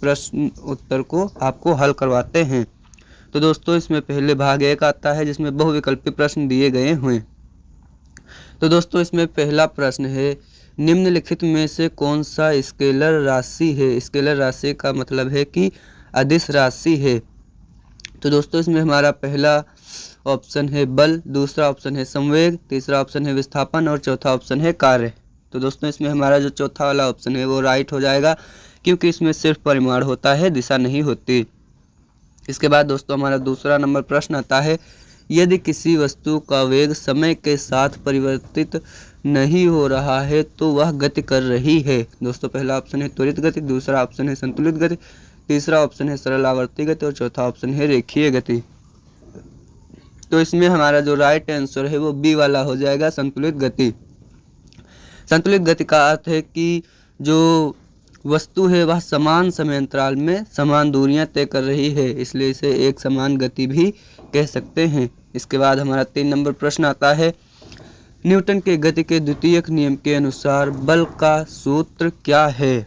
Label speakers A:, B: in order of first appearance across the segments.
A: प्रश्न उत्तर को आपको हल करवाते हैं। तो दोस्तों इसमें पहले भाग 1 आता है जिसमें बहुविकल्पी प्रश्न दिए गए हुए। तो दोस्तों इसमें पहला प्रश्न है, निम्नलिखित में से कौन सा स्केलर राशि है। स्केलर राशि का मतलब है कि अदिश राशि है। तो दोस्तों इसमें हमारा पहला ऑप्शन है बल, दूसरा ऑप्शन है संवेग, तीसरा ऑप्शन है विस्थापन और चौथा ऑप्शन है कार्य। तो दोस्तों इसमें हमारा जो चौथा वाला ऑप्शन है वो राइट हो जाएगा, क्योंकि इसमें सिर्फ परिमाण होता है, दिशा नहीं होती। इसके बाद दोस्तों हमारा दूसरा नंबर प्रश्न आता है, यदि किसी वस्तु का वेग समय के साथ परिवर्तित नहीं हो रहा है तो वह गति कर रही है। दोस्तों पहला ऑप्शन है त्वरित गति, दूसरा ऑप्शन है संतुलित गति, तीसरा ऑप्शन है सरल आवर्ती गति और चौथा ऑप्शन है रेखीय गति। तो इसमें हमारा जो राइट आंसर है वो बी वाला हो जाएगा, संतुलित गति। संतुलित गति का अर्थ है कि जो वस्तु है वह समान समय अंतराल में समान दूरियां तय कर रही है, इसलिए इसे एक समान गति भी कह सकते हैं। इसके बाद हमारा 3 नंबर प्रश्न आता है, न्यूटन के गति के द्वितीयक नियम के अनुसार बल का सूत्र क्या है।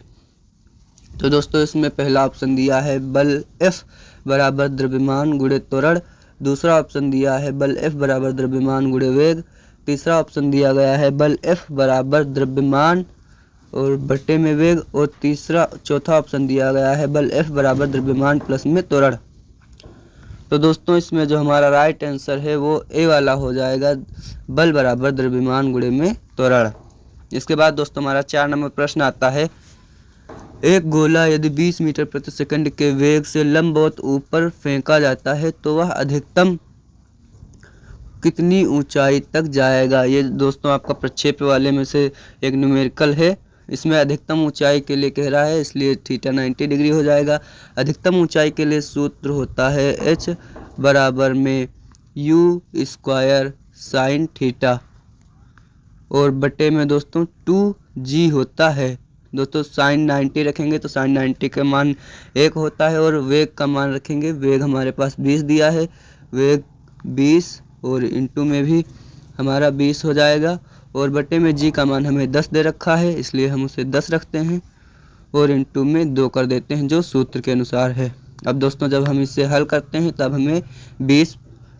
A: तो दोस्तों इसमें पहला ऑप्शन दिया है बल F बराबर द्रव्यमान गुणे त्वरण, दूसरा ऑप्शन दिया है बल F बराबर द्रव्यमान गुणे वेग, तीसरा ऑप्शन दिया गया है बल F बराबर द्रव्यमान और बटे में वेग और चौथा ऑप्शन दिया गया है बल F बराबर द्रव्यमान प्लस में त्वरण। तो दोस्तों इसमें जो हमारा राइट आंसर है वो ए वाला हो जाएगा, बल बराबर द्रव्यमान गुणे में त्वरण। इसके बाद दोस्तों हमारा 4 नंबर प्रश्न आता है, एक गोला यदि 20 मीटर प्रति सेकंड के वेग से लंबवत ऊपर फेंका जाता है तो वह अधिकतम कितनी ऊंचाई तक जाएगा। ये दोस्तों आपका प्रक्षेप वाले में से एक न्यूमेरिकल है। इसमें अधिकतम ऊंचाई के लिए कह रहा है, इसलिए थीटा 90 डिग्री हो जाएगा। अधिकतम ऊंचाई के लिए सूत्र होता है h बराबर में u स्क्वायर साइन थीटा और बटे में दोस्तों 2g होता है। दोस्तों साइन 90 रखेंगे तो साइन 90 का मान 1 होता है और वेग का मान रखेंगे, वेग हमारे पास 20 दिया है, वेग 20 और इंटू में भी हमारा 20 हो जाएगा और बटे में जी का मान हमें 10 दे रखा है, इसलिए हम उसे 10 रखते हैं और इंटू में 2 कर देते हैं जो सूत्र के अनुसार है। अब दोस्तों जब हम इसे हल करते हैं तब हमें 20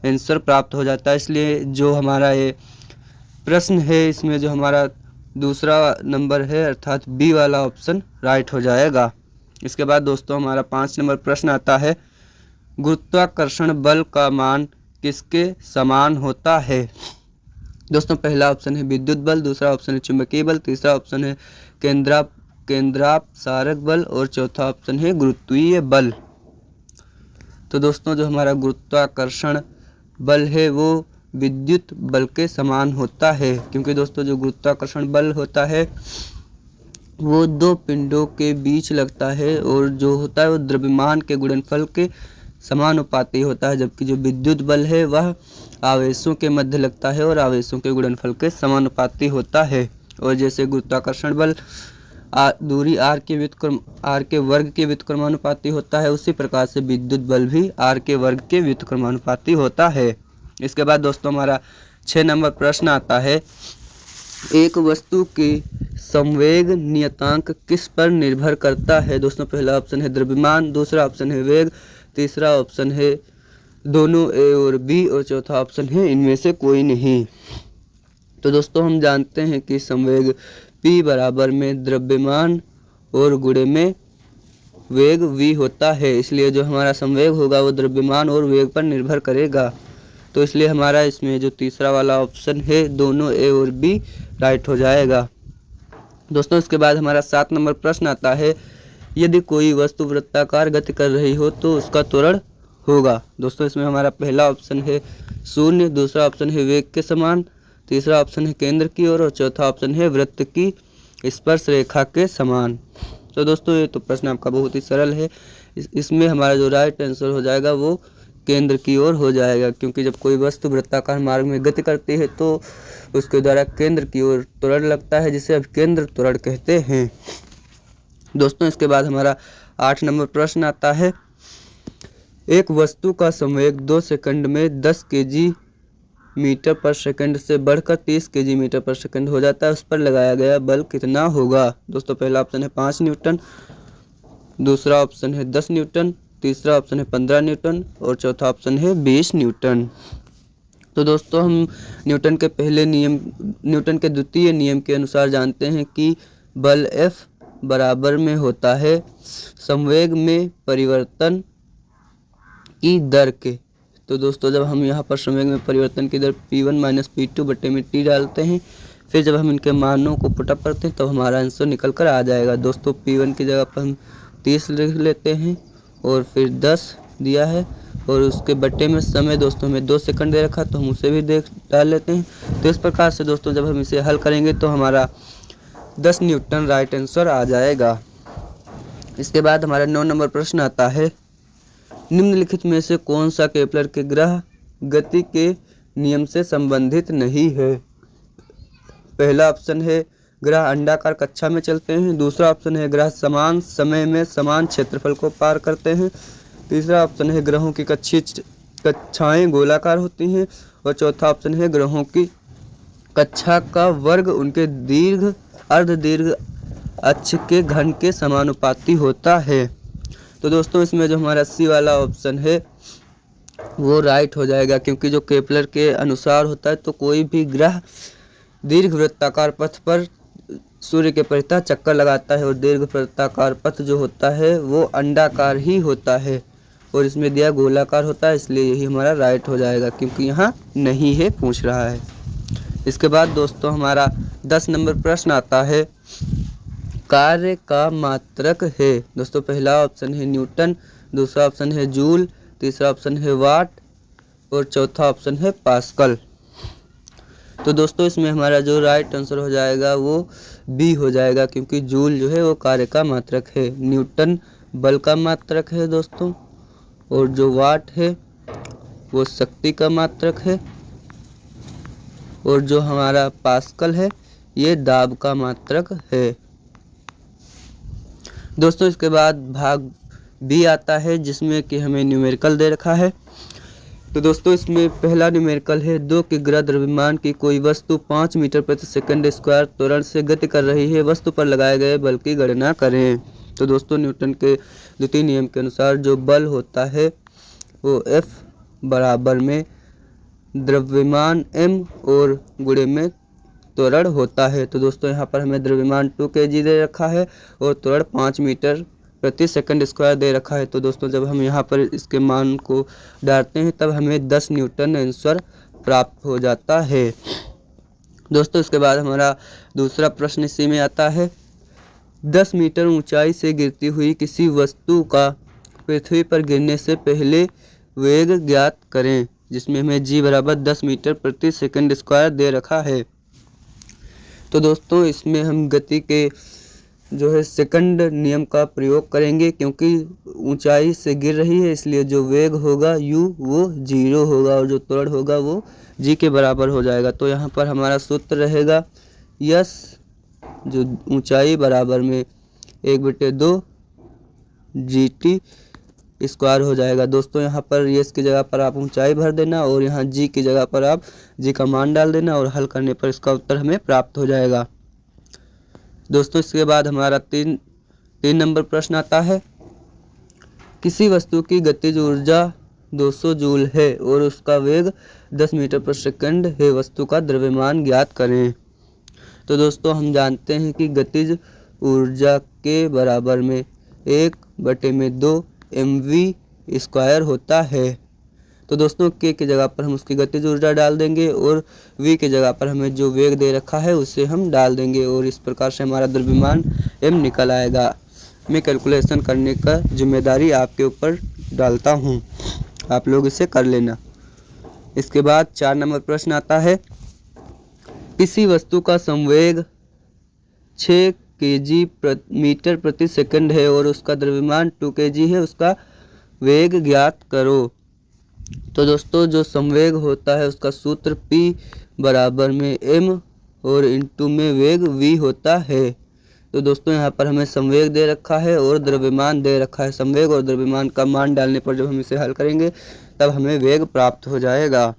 A: आंसर प्राप्त हो जाता है, इसलिए जो हमारा ये प्रश्न है इसमें जो हमारा दूसरा नंबर है अर्थात बी वाला ऑप्शन राइट हो जाएगा। इसके बाद दोस्तों हमारा 5 नंबर प्रश्न आता है, गुरुत्वाकर्षण बल का मान किसके समान होता है। दोस्तों पहला ऑप्शन है विद्युत बल, दूसरा ऑप्शन है चुंबकीय बल, तीसरा ऑप्शन है केंद्रापसारक बल और चौथा ऑप्शन है गुरुत्वीय बल। तो दोस्तों जो हमारा गुरुत्वाकर्षण बल है वो विद्युत बल के समान होता है, क्योंकि दोस्तों जो गुरुत्वाकर्षण बल होता है वो 2 पिंडों के बीच लगता है और जो होता है वो द्रव्यमान के गुणनफल के समानुपाती होता है, जबकि जो विद्युत बल है वह आवेशों के मध्य लगता है और आवेशों के गुणनफल के समानुपाती होता है। और जैसे गुरुत्वाकर्षण बल दूरी r के वर्ग के व्युत्क्रमानुपाती होता है, उसी प्रकार से विद्युत बल भी r के वर्ग के व्युत्क्रमानुपाती होता है। इसके बाद दोस्तों हमारा 6 नंबर प्रश्न आता है, एक वस्तु की संवेग नियतांक किस पर निर्भर करता है। दोस्तों पहला ऑप्शन है द्रव्यमान, दूसरा ऑप्शन है वेग, तीसरा ऑप्शन है दोनों ए और बी और चौथा ऑप्शन है इनमें से कोई नहीं। तो दोस्तों हम जानते हैं कि संवेग p बराबर में द्रव्यमान और गुणे में वेग v होता है, इसलिए जो हमारा संवेग होगा वो द्रव्यमान और वेग पर निर्भर करेगा। तो इसलिए हमारा इसमें जो तीसरा वाला ऑप्शन है दोनों ए और बी राइट हो जाएगा। दोस्तों इसके बाद हमारा 7 नंबर प्रश्न आता है, यदि कोई वस्तु वृत्ताकार गति कर रही हो तो उसका त्वरण होगा। दोस्तों इसमें हमारा पहला ऑप्शन है 0, दूसरा ऑप्शन है वेग के समान, तीसरा ऑप्शन है केंद्र की ओर और चौथा ऑप्शन है वृत्त की स्पर्श रेखा के समान। तो दोस्तों ये तो प्रश्न आपका बहुत ही सरल है, इसमें हमारा जो राइट आंसर हो जाएगा वो केंद्र की ओर हो जाएगा, क्योंकि जब कोई वस्तु वृत्ताकार मार्ग में गति करती है तो उसके द्वारा केंद्र की ओर त्वरण लगता है, जिसे अब केंद्र त्वरण कहते हैं। दोस्तों इसके बाद हमारा 8 नंबर प्रश्न आता है, एक वस्तु का संवेग 2 सेकंड में 10 kg मीटर पर सेकंड से बढ़कर 30 kg मीटर पर सेकंड हो जाता है, उस पर लगाया गया बल कितना होगा। दोस्तों पहला ऑप्शन है 5 न्यूटन, दूसरा ऑप्शन है 10 न्यूटन, तीसरा ऑप्शन है 15 न्यूटन और चौथा ऑप्शन है 20 न्यूटन। तो दोस्तों हम न्यूटन के द्वितीय नियम के अनुसार जानते हैं कि बल F बराबर में होता है संवेग में परिवर्तन की दर के। तो दोस्तों जब हम यहाँ पर संवेग में परिवर्तन की दर P1 माइनस P2 बटे में T डालते हैं, फिर जब हम इनके मानों को पुटअप करते हैं तब हमारा आंसर निकल कर आ जाएगा। दोस्तों P1 की जगह पर हम 30 लिख लेते हैं और फिर 10 दिया है और उसके बटे में समय दोस्तों हमें 2 सेकंड दे रखा, तो हम उसे भी डाल लेते हैं। तो इस प्रकार से दोस्तों जब हम इसे हल करेंगे तो हमारा 10 न्यूटन राइट आंसर आ जाएगा। इसके बाद हमारा 9 नंबर प्रश्न आता है, निम्नलिखित में से कौन सा केपलर के ग्रह गति के नियम से संबंधित नहीं है। पहला ऑप्शन है ग्रह अंडाकार कक्षा में चलते हैं, दूसरा ऑप्शन है ग्रह समान समय में समान क्षेत्रफल को पार करते हैं, तीसरा ऑप्शन है ग्रहों की कक्षाएं गोलाकार होती हैं और चौथा ऑप्शन है ग्रहों की कक्षा का वर्ग उनके दीर्घ अर्ध दीर्घ अक्ष के घन के समानुपाती होता है। तो दोस्तों इसमें जो हमारा सी वाला ऑप्शन है वो राइट हो जाएगा, क्योंकि जो केपलर के अनुसार होता है तो कोई भी ग्रह दीर्घ वृत्ताकार पथ पर सूर्य के परितः चक्कर लगाता है और दीर्घ वृत्ताकार पथ जो होता है वो अंडाकार ही होता है और इसमें दिया गोलाकार होता है, इसलिए यही हमारा राइट हो जाएगा, क्योंकि यहाँ नहीं है पूछ रहा है। इसके बाद दोस्तों हमारा 10 नंबर प्रश्न आता है, कार्य का मात्रक है। दोस्तों पहला ऑप्शन है न्यूटन, दूसरा ऑप्शन है जूल, तीसरा ऑप्शन है वाट और चौथा ऑप्शन है पास्कल। तो दोस्तों इसमें हमारा जो राइट आंसर हो जाएगा वो बी हो जाएगा, क्योंकि जूल जो है वो कार्य का मात्रक है, न्यूटन बल का मात्रक है दोस्तों, और जो वाट है वो शक्ति का मात्रक है और जो हमारा पास्कल है ये दाब का मात्रक है। दोस्तों इसके बाद भाग बी आता है जिसमें कि हमें न्यूमेरिकल दे रखा है। तो दोस्तों इसमें पहला न्यूमेरिकल है, 2 किग्रा द्रव्यमान की कोई वस्तु 5 मीटर प्रति सेकंड स्क्वायर त्वरण से गति कर रही है, वस्तु पर लगाए गए बल की गणना करें। तो दोस्तों न्यूटन के द्वितीय नियम के अनुसार जो बल होता है वो F बराबर में द्रव्यमान m और गुणे में त्वरण होता है। तो दोस्तों यहाँ पर हमें द्रव्यमान 2 kg दे रखा है और त्वरण 5 मीटर प्रति सेकंड स्क्वायर दे रखा है। तो दोस्तों जब हम यहाँ पर इसके मान को डालते हैं तब हमें 10 न्यूटन आंसर प्राप्त हो जाता है। दोस्तों इसके बाद हमारा दूसरा प्रश्न इसी में आता है, 10 मीटर ऊंचाई से गिरती हुई किसी वस्तु का पृथ्वी पर गिरने से पहले वेग ज्ञात करें, जिसमें हमें g बराबर 10 मीटर प्रति सेकंड स्क्वायर दे रखा है। तो दोस्तों इसमें हम गति के जो है सेकंड नियम का प्रयोग करेंगे, क्योंकि ऊंचाई से गिर रही है इसलिए जो वेग होगा u वो 0 होगा और जो त्वरण होगा वो g के बराबर हो जाएगा। तो यहाँ पर हमारा सूत्र रहेगा यस जो ऊंचाई बराबर में 1/2 gt स्क्वायर हो जाएगा। दोस्तों यहाँ पर यस की जगह पर आप ऊंचाई भर देना और यहाँ जी की जगह पर आप जी का मान डाल देना और हल करने पर इसका उत्तर हमें प्राप्त हो जाएगा। दोस्तों इसके बाद हमारा तीन नंबर प्रश्न आता है, किसी वस्तु की गतिज ऊर्जा 200 जूल है और उसका वेग 10 मीटर प्रति सेकंड है, वस्तु का द्रव्यमान ज्ञात करें। तो दोस्तों हम जानते हैं कि गतिज ऊर्जा के बराबर में 1/2 mv स्क्वायर होता है। तो दोस्तों k की जगह पर हम उसकी गतिज ऊर्जा डाल देंगे और v की जगह पर हमें जो वेग दे रखा है उसे हम डाल देंगे और इस प्रकार से हमारा द्रव्यमान m निकल आएगा। मैं कैलकुलेशन करने का जिम्मेदारी आपके ऊपर डालता हूं, आप लोग इसे कर लेना। इसके बाद 4 नंबर प्रश्न आता है, किसी वस्तु का संवेग 6 kg मीटर प्रति सेकंड है और उसका द्रव्यमान 2 kg है, उसका वेग ज्ञात करो। तो दोस्तों जो संवेग होता है उसका सूत्र P बराबर में m और इंटू में वेग v होता है। तो दोस्तों यहाँ पर हमें संवेग दे रखा है और द्रव्यमान दे रखा है। संवेग और द्रव्यमान का मान डालने पर जब हम इसे हल करेंगे तब हमें वेग प्राप्त हो जाएगा।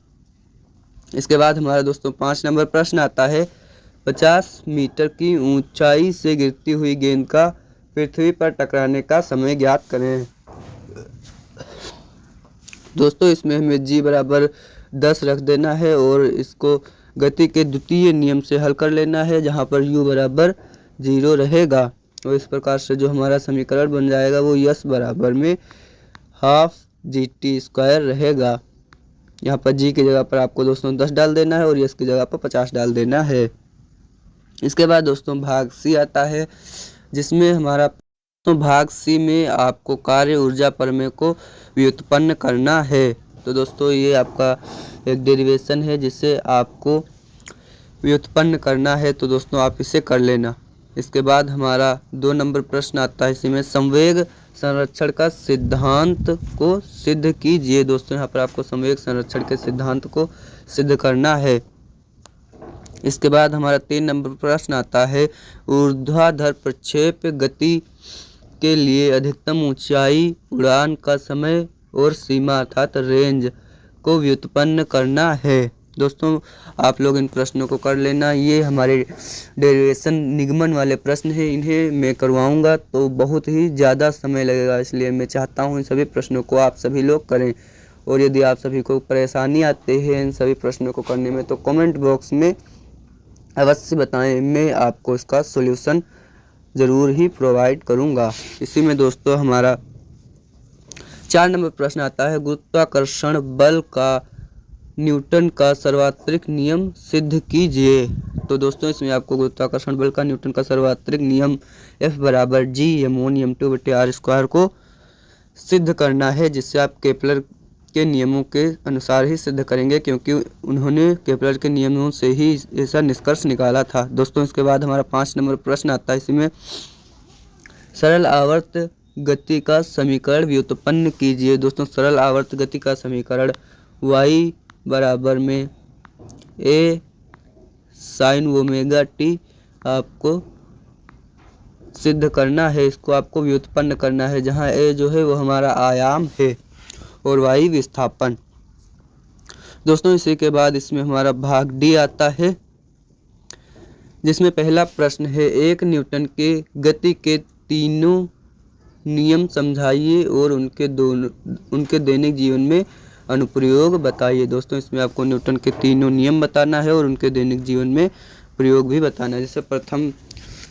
A: इसके बाद हमारा दोस्तों 5 नंबर प्रश्न आता है, 50 मीटर की ऊंचाई से गिरती हुई गेंद का पृथ्वी पर टकराने का समय ज्ञात करें। दोस्तों इसमें हमें g बराबर 10 रख देना है और इसको गति के द्वितीय नियम से हल कर लेना है, जहाँ पर u बराबर 0 रहेगा। और इस प्रकार से जो हमारा समीकरण बन जाएगा वो यस बराबर में हाफ GT² रहेगा। यहाँ पर g की जगह पर आपको दोस्तों 10 डाल देना है और यस की जगह पर 50 डाल देना है। इसके बाद दोस्तों भाग सी आता है, जिसमें हमारा तो भाग सी में आपको कार्य ऊर्जा प्रमेय को व्युत्पन्न करना है। तो दोस्तों ये आपका एक डेरिवेशन है जिसे आपको व्युत्पन्न करना है, तो दोस्तों आप इसे कर लेना। इसके बाद हमारा 2 नंबर प्रश्न आता है, इसमें संवेग संरक्षण का सिद्धांत को सिद्ध कीजिए। दोस्तों यहाँ पर आपको संवेग संरक्षण के सिद्धांत को सिद्ध करना है। इसके बाद हमारा 3 नंबर प्रश्न आता है, ऊर्ध्वाधर प्रक्षेप गति के लिए अधिकतम ऊंचाई, उड़ान का समय और सीमा अर्थात रेंज को व्युत्पन्न करना है। दोस्तों आप लोग इन प्रश्नों को कर लेना। ये हमारे डेरिवेशन निगमन वाले प्रश्न हैं, इन्हें मैं करवाऊंगा तो बहुत ही ज़्यादा समय लगेगा, इसलिए मैं चाहता हूँ इन सभी प्रश्नों को आप सभी लोग करें। और यदि आप सभी को परेशानी आती है इन सभी प्रश्नों को करने में तो कमेंट बॉक्स में अवश्य बताएं, मैं आपको इसका सॉल्यूशन ज़रूर ही प्रोवाइड करूंगा। इसी में दोस्तों हमारा 4 नंबर प्रश्न आता है, गुरुत्वाकर्षण बल का न्यूटन का सर्वात्रिक नियम सिद्ध कीजिए। तो दोस्तों इसमें आपको गुरुत्वाकर्षण बल का न्यूटन का सर्वात्रिक नियम F बराबर G/m1m2/r² को सिद्ध करना है, जिससे आप केपलर के नियमों के अनुसार ही सिद्ध करेंगे, क्योंकि उन्होंने केपलर के नियमों से ही ऐसा निष्कर्ष निकाला था। दोस्तों इसके बाद हमारा 5 नंबर प्रश्न आता है, इसमें सरल आवर्त गति का समीकरण व्युत्पन्न कीजिए। दोस्तों सरल आवर्त गति का समीकरण y बराबर में a sin ωt आपको सिद्ध करना है, इसको आपको व्युत्पन्न करना है, जहाँ a जो है वो हमारा आयाम है और y विस्थापन। दोस्तों इसी के बाद इसमें हमारा भाग डी आता है, जिसमें पहला प्रश्न है, एक न्यूटन के गति के तीनों नियम समझाइए और उनके दैनिक जीवन में अनुप्रयोग बताइए। दोस्तों इसमें आपको न्यूटन के तीनों नियम बताना है और उनके दैनिक जीवन में प्रयोग भी बताना है। जैसे प्रथम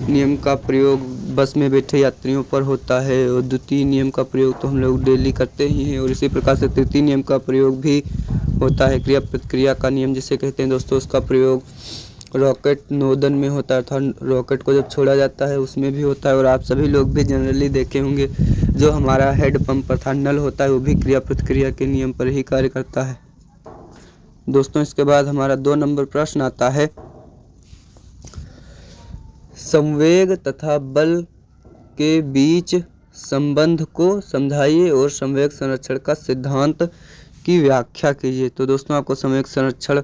A: नियम का प्रयोग बस में बैठे यात्रियों पर होता है और द्वितीय नियम का प्रयोग तो हम लोग डेली करते ही हैं, और इसी प्रकार से तृतीय नियम का प्रयोग भी होता है, क्रिया प्रतिक्रिया का नियम जिसे कहते हैं। दोस्तों उसका प्रयोग रॉकेट नोदन में होता है, अर्थात रॉकेट को जब छोड़ा जाता है उसमें भी होता है, और आप सभी लोग भी जनरली देखे होंगे जो हमारा हेड पंप अर्थात नल होता है वो भी क्रिया प्रतिक्रिया के नियम पर ही कार्य करता है। दोस्तों इसके बाद हमारा 2 नंबर प्रश्न आता है, संवेग तथा बल के बीच संबंध को समझाइए और संवेग संरक्षण का सिद्धांत की व्याख्या कीजिए। तो दोस्तों आपको संवेग संरक्षण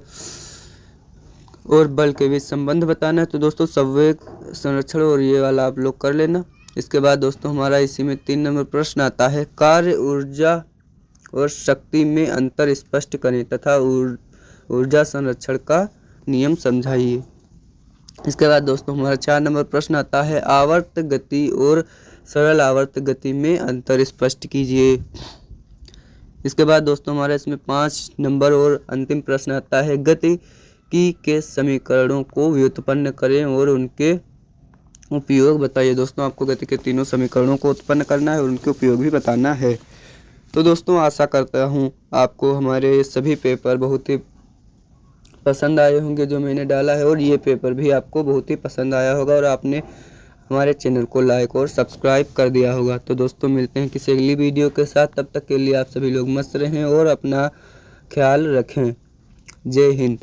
A: और बल के बीच संबंध बताना है, तो दोस्तों संवेग संरक्षण और ये वाला आप लोग कर लेना। इसके बाद दोस्तों हमारा इसी में 3 नंबर प्रश्न आता है, कार्य ऊर्जा और शक्ति में अंतर स्पष्ट करें तथा ऊर्जा संरक्षण का नियम समझाइए। इसके बाद दोस्तों हमारा 4 नंबर प्रश्न आता है, आवर्त गति और सरल आवर्त गति में अंतर स्पष्ट कीजिए। इसके बाद दोस्तों हमारा इसमें 5 नंबर और अंतिम प्रश्न आता है, गति के समीकरणों को व्युत्पन्न करें और उनके उपयोग बताइए। दोस्तों आपको गति के तीनों समीकरणों को उत्पन्न करना है और उनके उपयोग भी बताना है। तो दोस्तों आशा करता हूँ आपको हमारे सभी पेपर बहुत ही पसंद आए होंगे जो मैंने डाला है, और ये पेपर भी आपको बहुत ही पसंद आया होगा और आपने हमारे चैनल को लाइक और सब्सक्राइब कर दिया होगा। तो दोस्तों मिलते हैं किसी अगली वीडियो के साथ, तब तक के लिए आप सभी लोग मस्त रहें और अपना ख्याल रखें। जय हिंद।